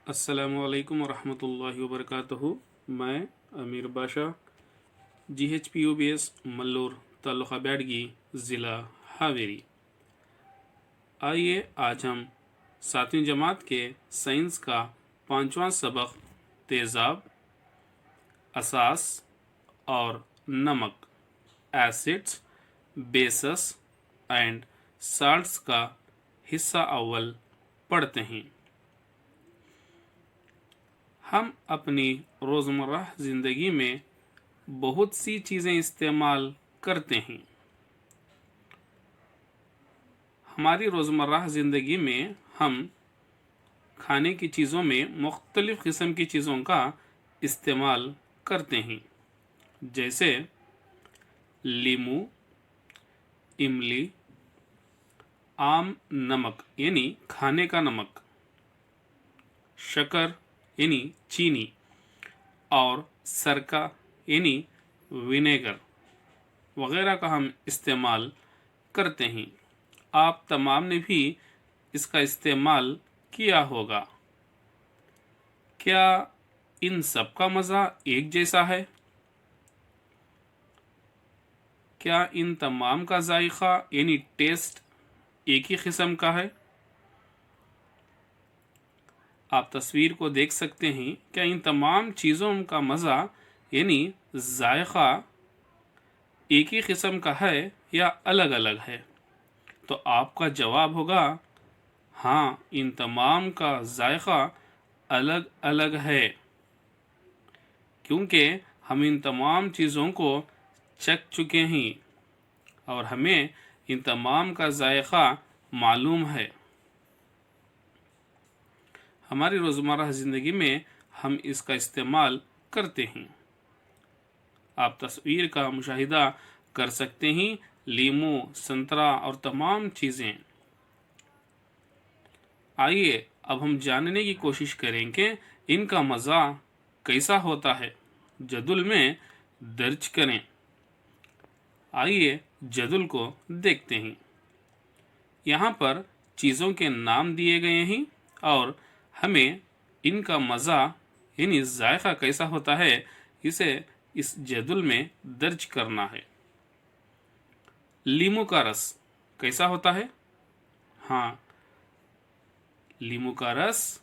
अस्सलामुअलैकुम वरहमतुल्लाहि वबरकातुहू। मैं अमीर बाशा GHPUBS मल्लूर तालुका बैडगी ज़िला हावेरी। आइए आज हम 7वीं जमात के साइंस का 5वां सबक तेज़ाब, असास और नमक, एसिड्स, बेसस एंड साल्ट्स का हिस्सा अव्वल पढ़ते हैं। हम अपनी रोज़मर्रा ज़िंदगी में बहुत सी चीज़ें इस्तेमाल करते हैं। हमारी रोज़मर्रा ज़िंदगी में हम खाने की चीज़ों में मुख्तलिफ़ किस्म की चीज़ों का इस्तेमाल करते हैं, जैसे लीमू, इमली, आम नमक यानी खाने का नमक, शक्कर यानी चीनी और सरका यानी विनेगर वगैरह का हम इस्तेमाल करते हैं। आप तमाम ने भी इसका इस्तेमाल किया होगा। क्या इन सब का मज़ा एक जैसा है? क्या इन तमाम का जायका यानी टेस्ट एक ही किस्म का है? आप तस्वीर को देख सकते हैं। क्या इन तमाम चीज़ों का मज़ा यानी जायका एक ही किस्म का है या अलग अलग है? तो आपका जवाब होगा हाँ, इन तमाम का जायका अलग अलग है, क्योंकि हम इन तमाम चीज़ों को चख चुके हैं और हमें इन तमाम का जायका मालूम है। हमारी रोज़मर्रा ज़िंदगी में हम इसका इस्तेमाल करते हैं। आप तस्वीर का मुशाहिदा कर सकते हैं। लीमू, संतरा और तमाम चीज़ें। आइए अब हम जानने की कोशिश करें कि इनका मज़ा कैसा होता है। जदुल में दर्ज करें। आइए जदुल को देखते हैं। यहाँ पर चीज़ों के नाम दिए गए हैं और हमें इनका मज़ा यानी जायका कैसा होता है इसे इस जदुल में दर्ज करना है। लीमू का रस कैसा होता है? हाँ, लीमू का रस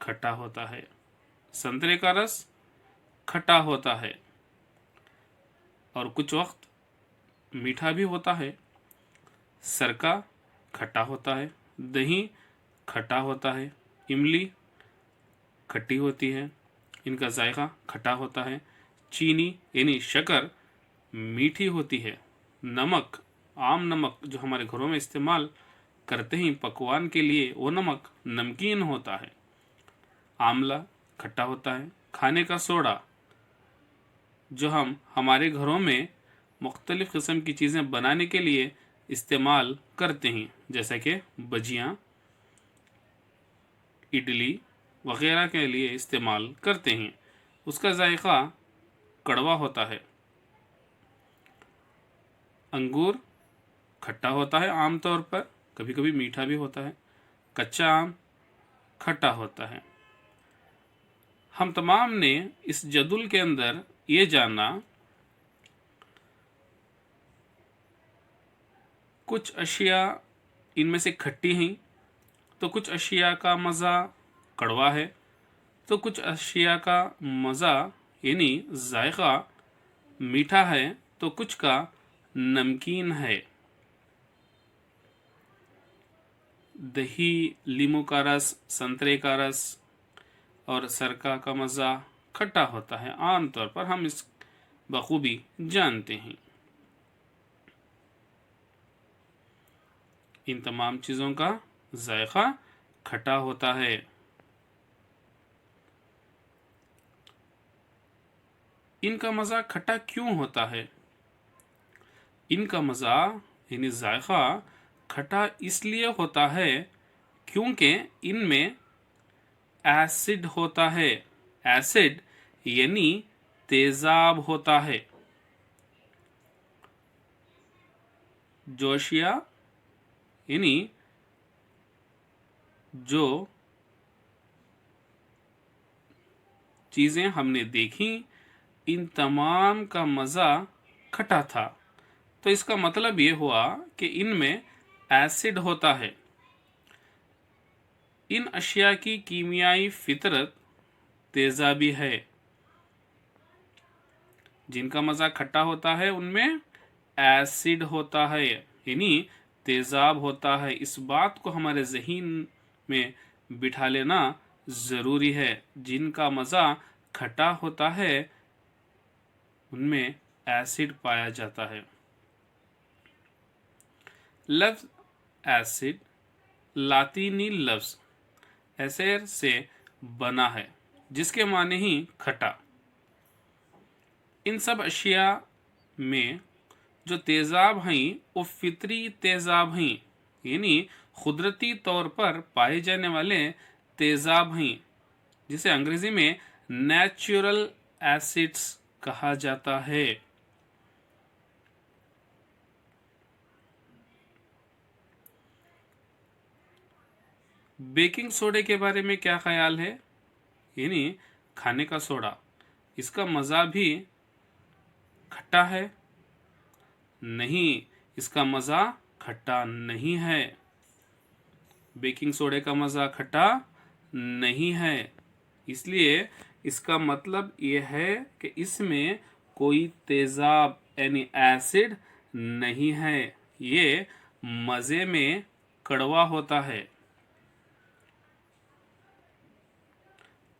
खट्टा होता है। संतरे का रस खट्टा होता है और कुछ वक्त मीठा भी होता है। सरका खट्टा होता है। दही खट्टा होता है। इमली खट्टी होती है, इनका जायका खट्टा होता है। चीनी यानी शक्कर मीठी होती है। नमक, आम नमक जो हमारे घरों में इस्तेमाल करते हैं पकवान के लिए, वो नमक नमकीन होता है। आंवला खट्टा होता है। खाने का सोडा जो हम हमारे घरों में मुख्तलिफ़ किस्म की चीज़ें बनाने के लिए इस्तेमाल करते हैं, जैसे कि भजियाँ, इडली वगैरह के लिए इस्तेमाल करते हैं, उसका जायका कड़वा होता है। अंगूर खट्टा होता है आम तौर पर, कभी कभी मीठा भी होता है। कच्चा आम खट्टा होता है। हम तमाम ने इस जदुल के अंदर ये जाना कुछ अशिया इनमें से खट्टी हैं, तो कुछ अशिया का मज़ा कड़वा है, तो कुछ अशिया का मज़ा यानी जायका मीठा है, तो कुछ का नमकीन है। दही, लीमू का रस, संतरे का रस और सरका का मज़ा खट्टा होता है। आमतौर पर हम इस बखूबी जानते हैं। इन तमाम चीज़ों का जायका खट्टा होता है। इनका मज़ा खट्टा क्यों होता है? इनका मज़ा यानी जायका खट्टा इसलिए होता है क्योंकि इनमें एसिड होता है। एसिड यानी तेज़ाब होता है। जोशिया यानी जो चीज़ें हमने देखी, इन तमाम का मज़ा खट्टा था। तो इसका मतलब ये हुआ कि इनमें एसिड होता है। इन अशिया की कीमियाई फितरत तेज़ाबी है। जिनका मज़ा खट्टा होता है उनमें एसिड होता है, यानी तेज़ाब होता है। इस बात को हमारे ज़हन में बिठा लेना ज़रूरी है। जिनका मज़ा खट्टा होता है उनमें एसिड पाया जाता है। लफ्ज़ एसिड लातीनी लफ्ज़ एसेर से बना है, जिसके माने ही खट्टा। इन सब अशिया में जो तेज़ाब हैं वो फितरी तेज़ाब हैं, यानी कुदरती तौर पर पाए जाने वाले तेज़ाब हैं, जिसे अंग्रेज़ी में नेचुरल एसिड्स कहा जाता है। बेकिंग सोडे के बारे में क्या ख्याल है? यानी खाने का सोडा, इसका मज़ा भी खट्टा है? नहीं, इसका मज़ा खट्टा नहीं है। बेकिंग सोडे का मज़ा खट्टा नहीं है। इसलिए इसका मतलब यह है कि इसमें कोई तेज़ाब यानी एसिड नहीं है। ये मज़े में कड़वा होता है।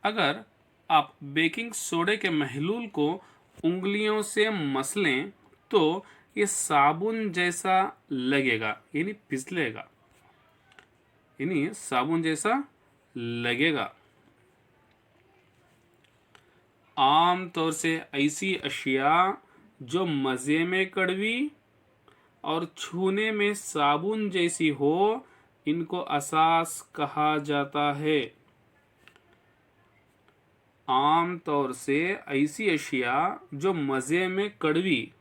अगर आप बेकिंग सोडे के महलूल को उंगलियों से मसलें तो ये साबुन जैसा लगेगा, यानी फिसलेगा, यानी साबुन जैसा लगेगा। आम तौर से ऐसी अशिया जो मज़े में कड़वी और छूने में साबुन जैसी हो, इनको असास कहा जाता है। आम तौर से ऐसी अशिया जो मज़े में कड़वी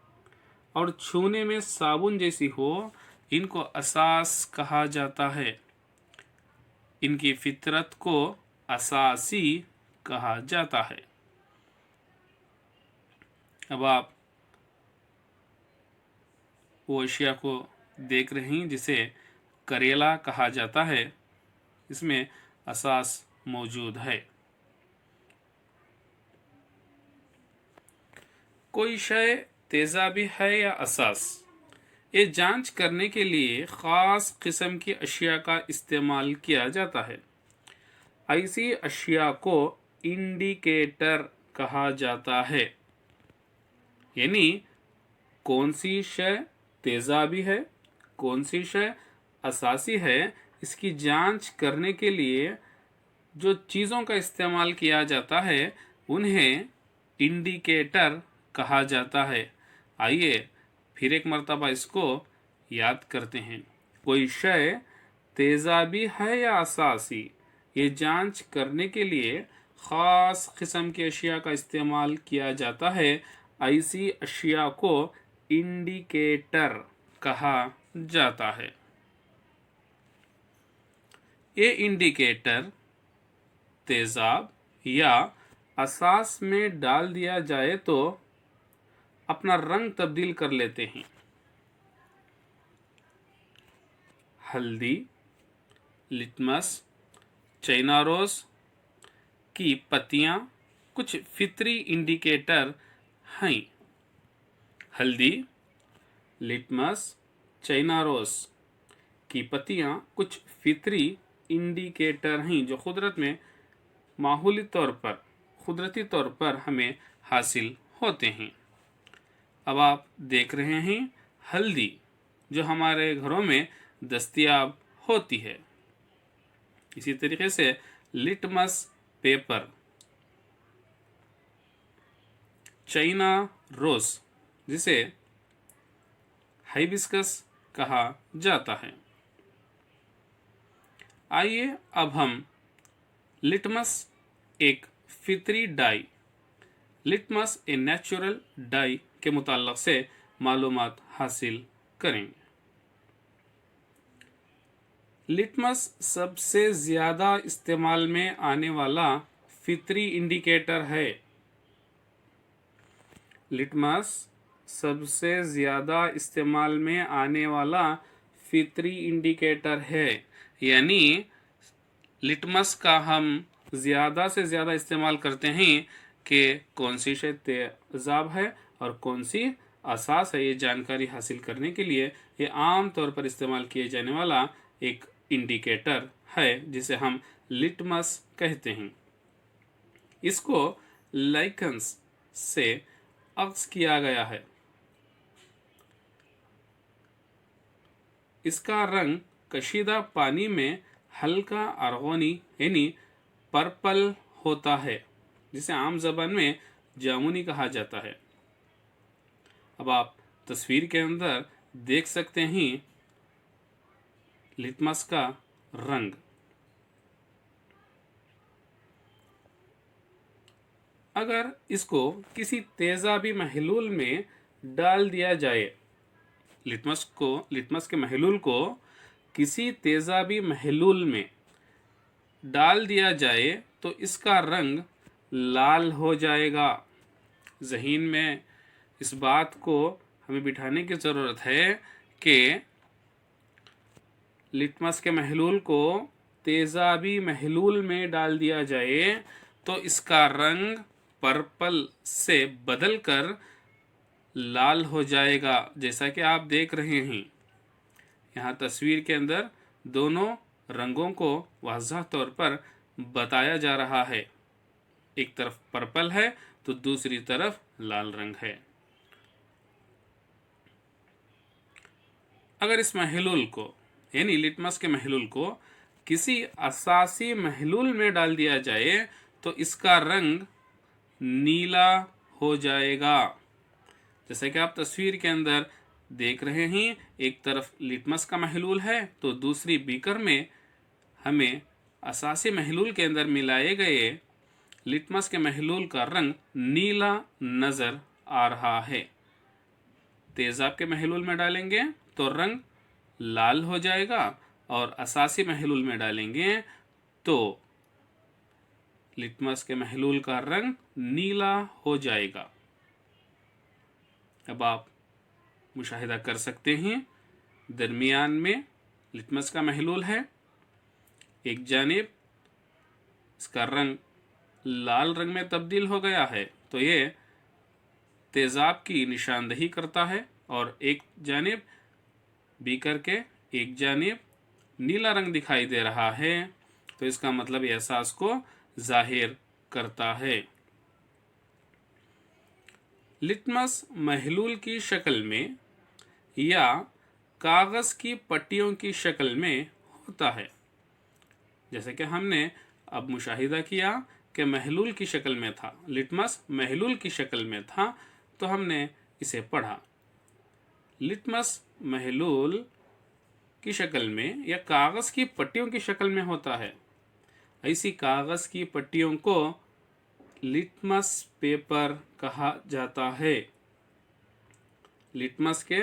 और छूने में साबुन जैसी हो, इनको असास कहा जाता है। इनकी फितरत को असासी कहा जाता है। अब आप वो अशिया को देख रहे हैं जिसे करेला कहा जाता है, इसमें असास मौजूद है। कोई शय तेज़ाबी है या असास, ये जांच करने के लिए ख़ास किस्म की अशिया का इस्तेमाल किया जाता है। ऐसी अशिया को इंडिकेटर कहा जाता है, यानी कौन सी शय तेज़ाबी है, कौन सी शय असासी है, इसकी जांच करने के लिए जो चीज़ों का इस्तेमाल किया जाता है उन्हें इंडिकेटर कहा जाता है। आइए फिर एक मर्तबा इसको याद करते हैं। कोई शय तेज़ाबी है या असासी, ये जांच करने के लिए ख़ास किस्म की अशिया का इस्तेमाल किया जाता है। ऐसी अशिया को इंडिकेटर कहा जाता है। ये इंडिकेटर तेज़ाब या असास में डाल दिया जाए तो अपना रंग तब्दील कर लेते हैं। हल्दी, लिटमस, चाइना रोज़ की पत्तियां कुछ फितरी इंडिकेटर हैं। हल्दी, लिटमस, चाइना रोज़ की पत्तियां कुछ फितरी इंडिकेटर हैं जो कुदरत में मामूली तौर पर, कुदरती तौर पर हमें हासिल होते हैं। अब आप देख रहे हैं हल्दी जो हमारे घरों में दस्तयाब होती है। इसी तरीके से लिटमस पेपर, चाइना रोज़ जिसे हाइबिस्कस कहा जाता है। आइए अब हम लिटमस एक फितरी dye, litmus a natural dye के मुताल्लिक़ से मालूमात हासिल करेंगे। लिटमस सबसे ज़्यादा इस्तेमाल में आने वाला फितरी इंडिकेटर है। लिटमस सबसे ज़्यादा इस्तेमाल में आने वाला फितरी इंडिकेटर है। यानी लिटमस का हम ज़्यादा से ज़्यादा इस्तेमाल करते हैं कि कौन सी शय तेज़ाब है और कौन सी असास है। ये जानकारी हासिल करने के लिए ये आम तौर पर इस्तेमाल किए जाने वाला एक इंडिकेटर है जिसे हम लिटमस कहते हैं। इसको लाइकेंस से अक्स किया गया है। इसका रंग कशीदा पानी में हल्का अर्गोनी यानी पर्पल होता है, जिसे आम जबान में जामुनी कहा जाता है। अब आप तस्वीर के अंदर देख सकते हैं लिटमस का रंग। अगर इसको किसी तेजाबी महलूल में डाल दिया जाए, लिटमस के महलूल को किसी तेजाबी महलूल में डाल दिया जाए तो इसका रंग लाल हो जाएगा। ज़हन में इस बात को हमें बिठाने की ज़रूरत है कि लिटमस के महलूल को तेजाबी महलूल में डाल दिया जाए तो इसका रंग पर्पल से बदलकर लाल हो जाएगा, जैसा कि आप देख रहे हैं। यहाँ तस्वीर के अंदर दोनों रंगों को वाज़ह तौर पर बताया जा रहा है। एक तरफ पर्पल है तो दूसरी तरफ लाल रंग है। अगर इस महलूल को यानी लिटमस के महलूल को किसी असासी महलूल में डाल दिया जाए तो इसका रंग नीला हो जाएगा। जैसे कि आप तस्वीर के अंदर देख रहे हैं, एक तरफ लिटमस का महलूल है तो दूसरी बीकर में हमें असासी महलूल के अंदर मिलाए गए लिटमस के महलूल का रंग नीला नज़र आ रहा है। तेजाब के महलूल में डालेंगे तो रंग लाल हो जाएगा और असासी महलूल में डालेंगे तो लिटमस के महलूल का रंग नीला हो जाएगा। अब आप मुशाहिदा कर सकते हैं, दरमियान में लिटमस का महलूल है, एक जानिब इसका रंग लाल रंग में तब्दील हो गया है तो ये तेज़ाब की निशानदही करता है, और एक जानिब बीकर के एक जानिब नीला रंग दिखाई दे रहा है तो इसका मतलब एहसास को जाहिर करता है। लिटमस महलूल की शक्ल में या कागज़ की पट्टियों की शक्ल में होता है। जैसे कि हमने अब मुशाहिदा किया कि महलूल की शक्ल में था, लिटमस महलूल की शक्ल में था, तो हमने इसे पढ़ा। लिटमस महलूल की शक्ल में या कागज़ की पट्टियों की शक्ल में होता है। ऐसी कागज़ की पट्टियों को लिटमस पेपर कहा जाता है। लिटमस के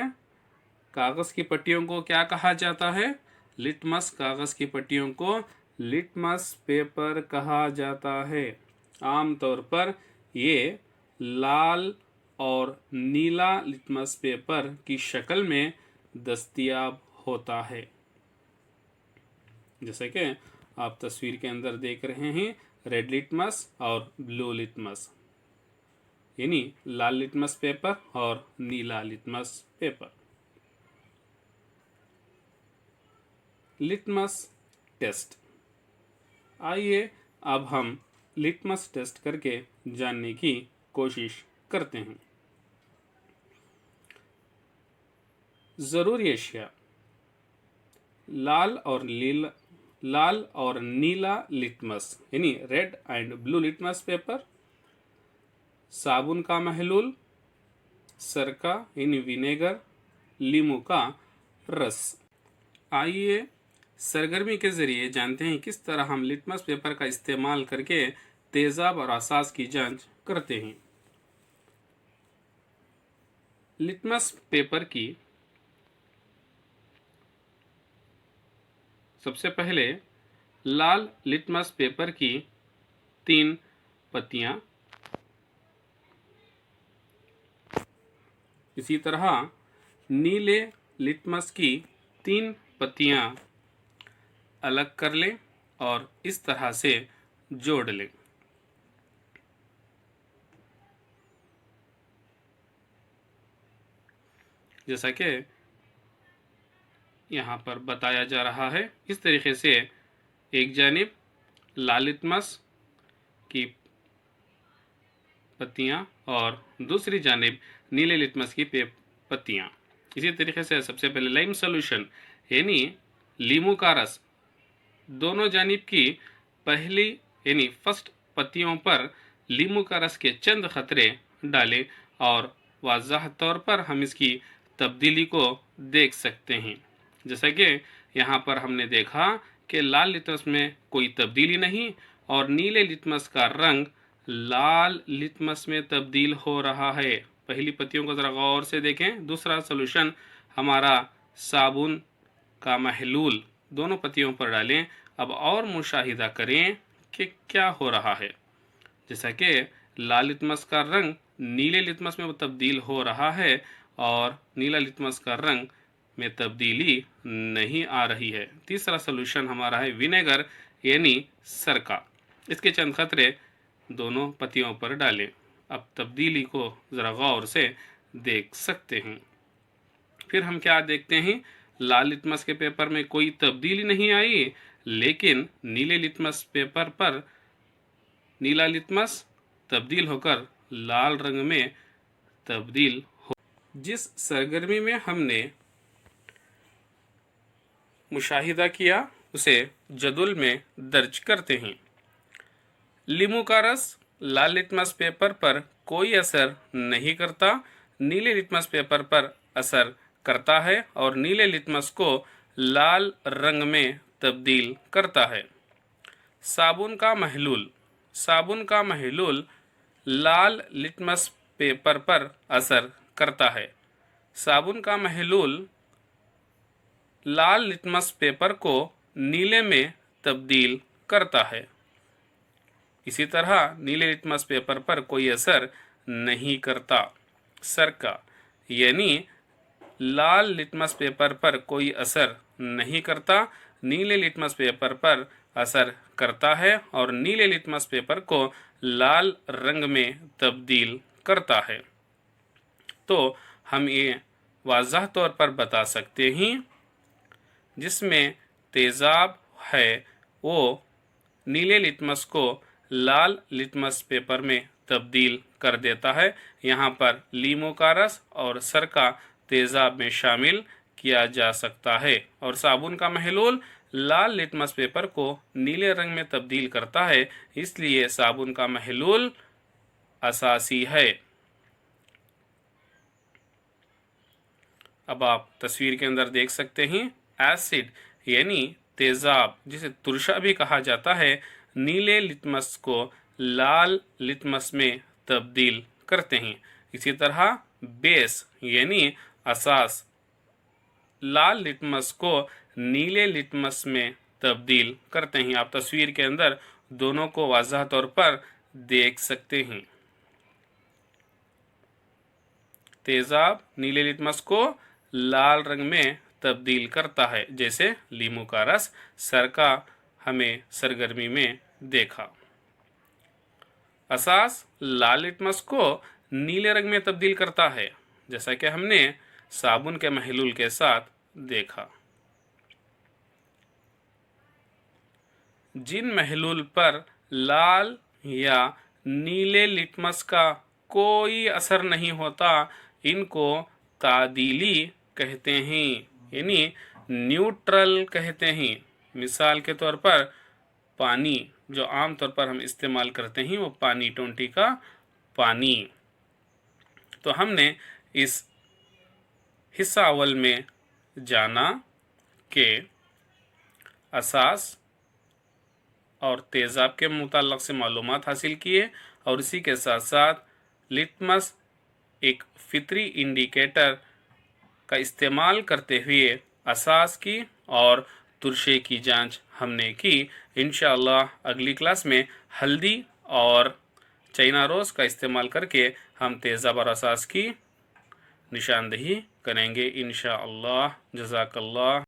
कागज़ की पट्टियों को क्या कहा जाता है? लिटमस कागज़ की पट्टियों को लिटमस पेपर कहा जाता है। आम तौर पर ये लाल और नीला लिटमस पेपर की शक्ल में दस्तयाब होता है। जैसे कि आप तस्वीर के अंदर देख रहे हैं, रेड लिटमस और ब्लू लिटमस, यानी लाल लिटमस पेपर और नीला लिटमस पेपर। Litmus test. आइए अब हम लिटमस टेस्ट करके जानने की कोशिश करते हैं। ज़रूरी अशिया: लाल और नीला लिटमस यानी red and blue litmus paper, साबुन का महलूल, सरका यानी विनेगर, लीमू का रस। आइए सरगर्मी के ज़रिए जानते हैं किस तरह हम लिटमस पेपर का इस्तेमाल करके तेज़ाब और असास की जांच करते हैं। लिटमस पेपर की सबसे पहले लाल लिटमस पेपर की 3 पत्तियां। इसी तरह नीले लिटमस की 3 पत्तियां अलग कर लें और इस तरह से जोड़ लें। जैसा कि यहाँ पर बताया जा रहा है, इस तरीके से एक जानिब लाल लिटमस की पत्तियाँ और दूसरी जानिब नीले लिटमस की पत्तियाँ। इसी तरीके से सबसे पहले लाइम सॉल्यूशन यानी लीमू का रस दोनों जानिब की पहली यानी फर्स्ट पत्तियों पर लीमू का रस के चंद खतरे डालें और वाज़ह तौर पर हम इसकी तब्दीली को देख सकते हैं। जैसा कि यहाँ पर हमने देखा कि लाल लिटमस में कोई तब्दीली नहीं और नीले लिटमस का रंग लाल लिटमस में तब्दील हो रहा है। पहली पत्तियों को ज़रा गौर से देखें। दूसरा सॉल्यूशन हमारा साबुन का महलूल दोनों पत्तियों पर डालें। अब और मुशाहिदा करें कि क्या हो रहा है। जैसा कि लाल लिटमस का रंग नीले लिटमस में तब्दील हो रहा है और नीला लिटमस का रंग में तब्दीली नहीं आ रही है। तीसरा सॉल्यूशन हमारा है विनेगर यानी सरका। इसके चंद खतरे दोनों पत्तियों पर डालें। अब तब्दीली को ज़रा गौर से देख सकते हैं। फिर हम क्या देखते हैं, लाल लिटमस के पेपर में कोई तब्दीली नहीं आई, लेकिन नीले लिटमस पेपर पर नीला लिटमस तब्दील होकर लाल रंग में तब्दील हो। जिस सरगर्मी में हमने मुशाहिदा किया उसे जदुल में दर्ज करते हैं। लीमू का रस लाल लिटमस पेपर पर कोई असर नहीं करता, नीले लिटमस पेपर पर असर करता है और नीले लिटमस को लाल रंग में तब्दील करता है। साबुन का महलूल लाल लिटमस पेपर पर असर करता है। साबुन का महलूल लाल लिटमस पेपर को नीले में तब्दील करता है। इसी तरह नीले लिटमस पेपर पर कोई असर नहीं करता। सरका यानी लाल लिटमस पेपर पर कोई असर नहीं करता, नीले लिटमस पेपर पर असर करता है और नीले लिटमस पेपर को लाल रंग में तब्दील करता है। तो हम ये वाज़ह तौर पर बता सकते हैं जिसमें तेज़ाब है वो नीले लिटमस को लाल लिटमस पेपर में तब्दील कर देता है। यहाँ पर लीमू का रस और सरका तेज़ाब में शामिल किया जा सकता है और साबुन का महलूल लाल लिटमस पेपर को नीले रंग में तब्दील करता है, इसलिए साबुन का महलूल असासी है। अब आप तस्वीर के अंदर देख सकते हैं एसिड यानी तेज़ाब जिसे तुरशा भी कहा जाता है, नीले लिटमस को लाल लिटमस में तब्दील करते हैं। इसी तरह बेस यानी असास लाल लिटमस को नीले लिटमस में तब्दील करते हैं। आप तस्वीर के अंदर दोनों को वाज़ह तौर पर देख सकते हैं। तेज़ाब नीले लिटमस को लाल रंग में तब्दील करता है, जैसे लीमू का रस सरका हमें सरगर्मी में देखा। असास लाल लिटमस को नीले रंग में तब्दील करता है, जैसा कि हमने साबुन के महलूल के साथ देखा। जिन महलूल पर लाल या नीले लिटमस का कोई असर नहीं होता, इनको तादीली कहते हैं यानी न्यूट्रल कहते हैं। मिसाल के तौर पर पानी जो आम तौर पर हम इस्तेमाल करते हैं वो पानी, टोंटी का पानी। तो हमने इस हिस्सा अव्वल में जाना कि असास और तेज़ाब के मुताल्लिक़ से मालूमात हासिल किए और इसी के साथ साथ लिटमस एक फितरी इंडिकेटर का इस्तेमाल करते हुए असास की और तुरशे की जांच हमने की। इंशाअल्लाह अगली क्लास में हल्दी और چائنا روز کا استعمال کر کے ہم تیزاب اور اساس کی نشاندہی کریں گے انشاءاللہ۔ جزاک اللہ۔